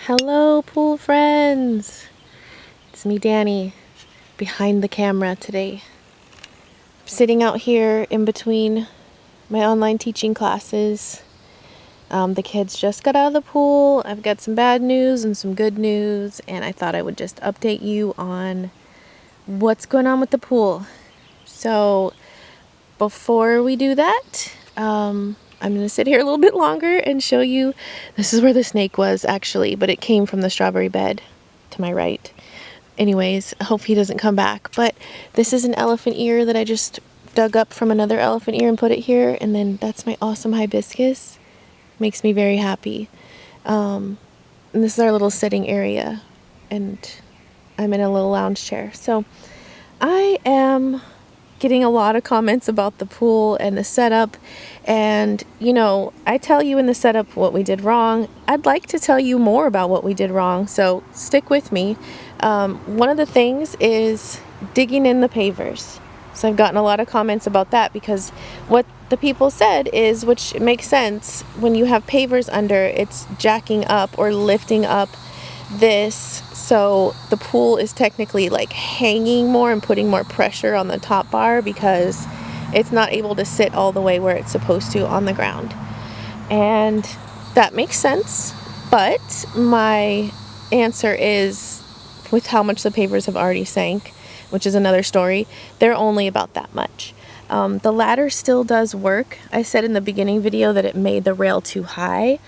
Hello, pool friends. It's me, Danny, behind the camera today. I'm sitting out here in between my online teaching classes. The kids just got out of the pool. I've got some bad news and some good news, and I thought I would just update you on what's going on with the pool. So before we do that, I'm going to sit here a little bit longer and show you. This is where the snake was actually, but it came from the strawberry bed to my right. Anyways, I hope he doesn't come back. But this is an elephant ear that I just dug up from another elephant ear and put it here. And then that's my awesome hibiscus. Makes me very happy. And this is our little sitting area. And I'm in a little lounge chair. So I am getting a lot of comments about the pool and the setup, and you know, I tell you in the setup what we did wrong. I'd like to tell you more about what we did wrong, so stick with me. One of the things is digging in the pavers. So I've gotten a lot of comments about that because what the people said is, which makes sense, when you have pavers under, it's jacking up or lifting up this, so the pool is technically like hanging more and putting more pressure on the top bar because it's not able to sit all the way where it's supposed to on the ground. And that makes sense, but my answer is, with how much the pavers have already sank, which is another story, they're only about that much. The ladder still does work. I said in the beginning video that it made the rail too high,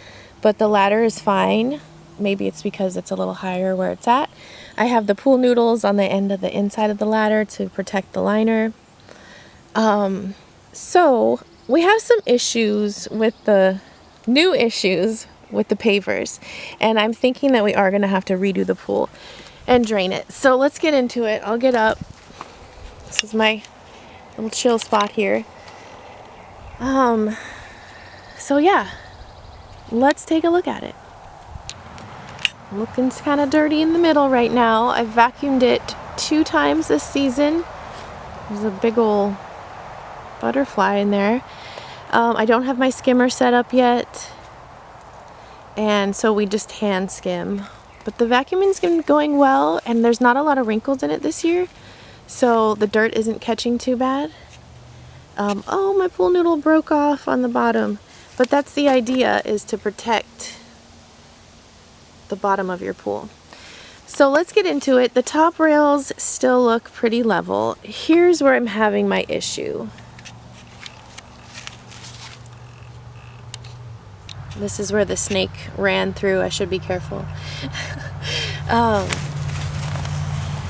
but the ladder is fine. Maybe it's because it's a little higher where it's at. I have the pool noodles on the end of the inside of the ladder to protect the liner. So we have some issues with the new issues with the pavers, and I'm thinking that we are going to have to redo the pool and drain it. So let's get into it. I'll get up. This is my little chill spot here. So yeah, let's take a look at it. Looking kind of dirty in the middle right now. I've vacuumed it 2 times this season. There's a big old butterfly in there. I don't have my skimmer set up yet, and so we just hand skim. But the vacuuming's been going well, and there's not a lot of wrinkles in it this year, so the dirt isn't catching too bad. Oh, my pool noodle broke off on the bottom, but that's the idea, is to protect the bottom of your pool. So let's get into it. The top rails still look pretty level. Here's where I'm having my issue. This is where the snake ran through. I should be careful.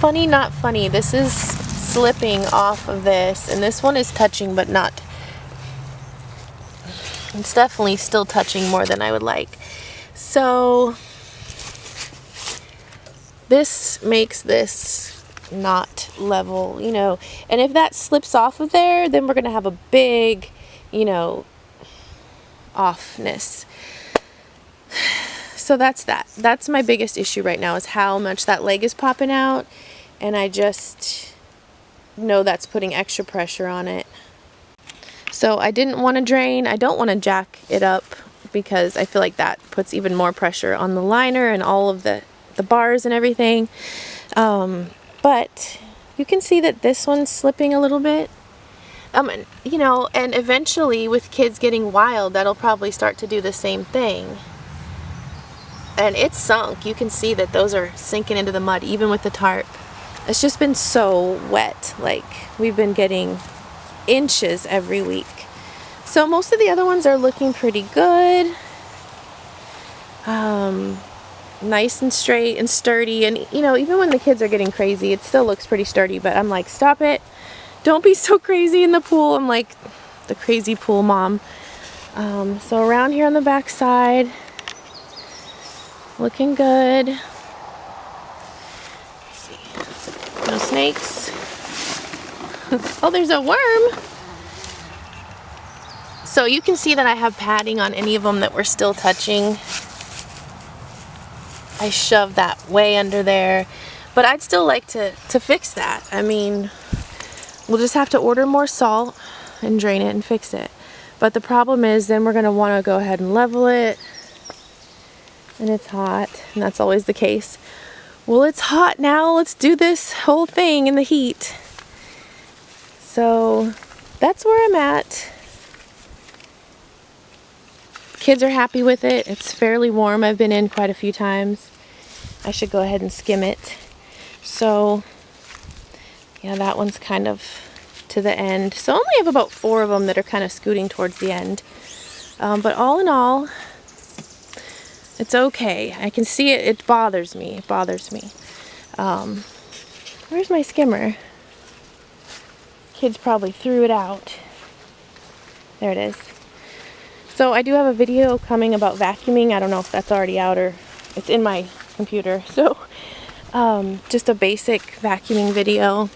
Funny, not funny. This is slipping off of this, and this one is touching, but not. It's definitely still touching more than I would like. So this makes this not level, you know, and if that slips off of there, then we're going to have a big, you know, offness. So that's that. That's my biggest issue right now, is how much that leg is popping out, and I just know that's putting extra pressure on it. So I didn't want to drain. I don't want to jack it up because I feel like that puts even more pressure on the liner and all of the bars and everything. But you can see that this one's slipping a little bit. You know, and eventually with kids getting wild, that'll probably start to do the same thing. And it's sunk. You can see that those are sinking into the mud, even with the tarp. It's just been so wet. Like, we've been getting inches every week. So most of the other ones are looking pretty good. Nice and straight and sturdy, and you know, even when the kids are getting crazy, it still looks pretty sturdy. But I'm like, stop it, don't be so crazy in the pool. I'm like the crazy pool mom. So around here on the back side, looking good. Let's see, no snakes. Oh, there's a worm. So you can see that I have padding on any of them that we're still touching. I shoved that way under there, but I'd still like to fix that. I mean, we'll just have to order more salt and drain it and fix it. But the problem is, then we're going to want to go ahead and level it and it's hot, and that's always the case. Well, it's hot now, let's do this whole thing in the heat. So that's where I'm at. Kids are happy with it. It's fairly warm. I've been in quite a few times. I should go ahead and skim it. So yeah, that one's kind of to the end. So I only have about 4 of them that are kind of scooting towards the end. But all in all, it's okay. I can see it. It bothers me. It bothers me. Where's my skimmer? Kids probably threw it out. There it is. So I do have a video coming about vacuuming. I don't know if that's already out or it's in my computer. So just a basic vacuuming video.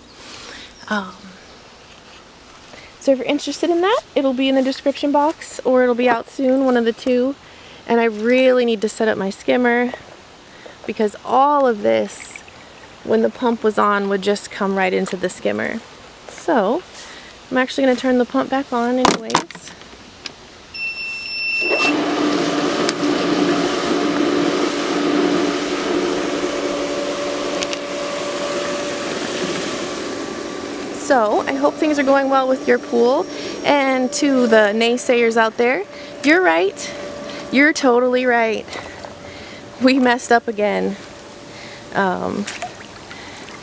So if you're interested in that, it'll be in the description box or it'll be out soon, one of the two. And I really need to set up my skimmer because all of this, when the pump was on, would just come right into the skimmer. So I'm actually going to turn the pump back on anyways. So I hope things are going well with your pool, and to the naysayers out there, you're right. You're totally right. We messed up again.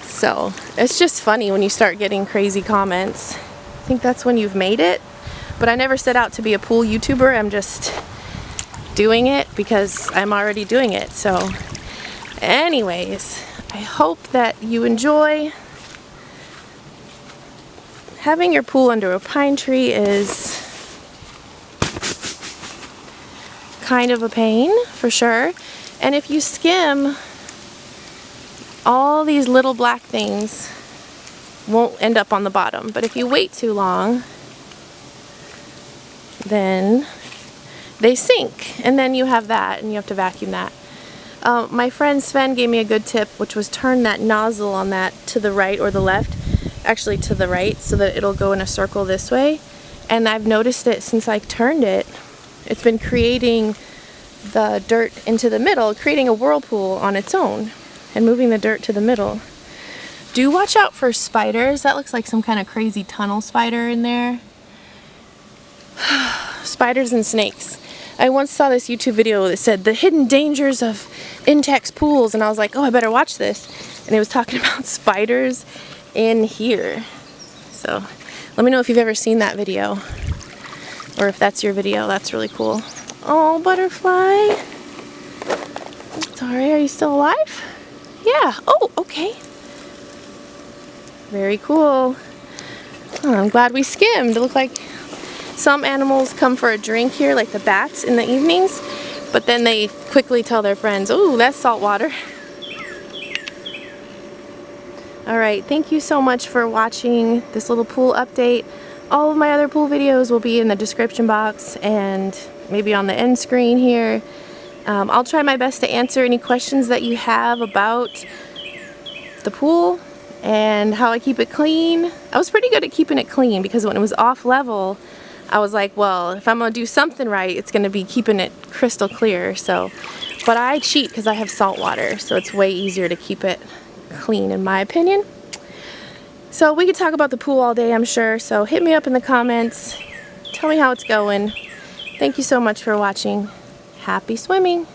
So it's just funny when you start getting crazy comments. I think that's when you've made it. But I never set out to be a pool YouTuber. I'm just doing it because I'm already doing it. So anyways, I hope that you enjoy. Having your pool under a pine tree is kind of a pain, for sure. And if you skim, all these little black things won't end up on the bottom. But if you wait too long, then they sink. And then you have that, and you have to vacuum that. My friend Sven gave me a good tip, which was turn that nozzle on that to the right or the left. Actually to the right, so that it'll go in a circle this way. And I've noticed it since I turned it. It's been creating the dirt into the middle, creating a whirlpool on its own and moving the dirt to the middle. Do watch out for spiders. That looks like some kind of crazy tunnel spider in there. Spiders and snakes. I once saw this YouTube video that said the hidden dangers of Intex pools, and I was like, oh, I better watch this. And it was talking about spiders in here. So let me know if you've ever seen that video, or if that's your video. That's really cool. Oh, butterfly. Sorry, are you still alive? Yeah. Oh, okay. Very cool. Oh, I'm glad we skimmed. It looked like some animals come for a drink here, like the bats in the evenings, but then they quickly tell their friends, oh, that's salt water. Alright, thank you so much for watching this little pool update. All of my other pool videos will be in the description box and maybe on the end screen here. I'll try my best to answer any questions that you have about the pool and how I keep it clean. I was pretty good at keeping it clean because when it was off level, I was like, well, if I'm going to do something right, it's going to be keeping it crystal clear. So, but I cheat because I have salt water, so it's way easier to keep it clean in my opinion. So we could talk about the pool all day, I'm sure, so hit me up in the comments, tell me how it's going. Thank you so much for watching. Happy swimming!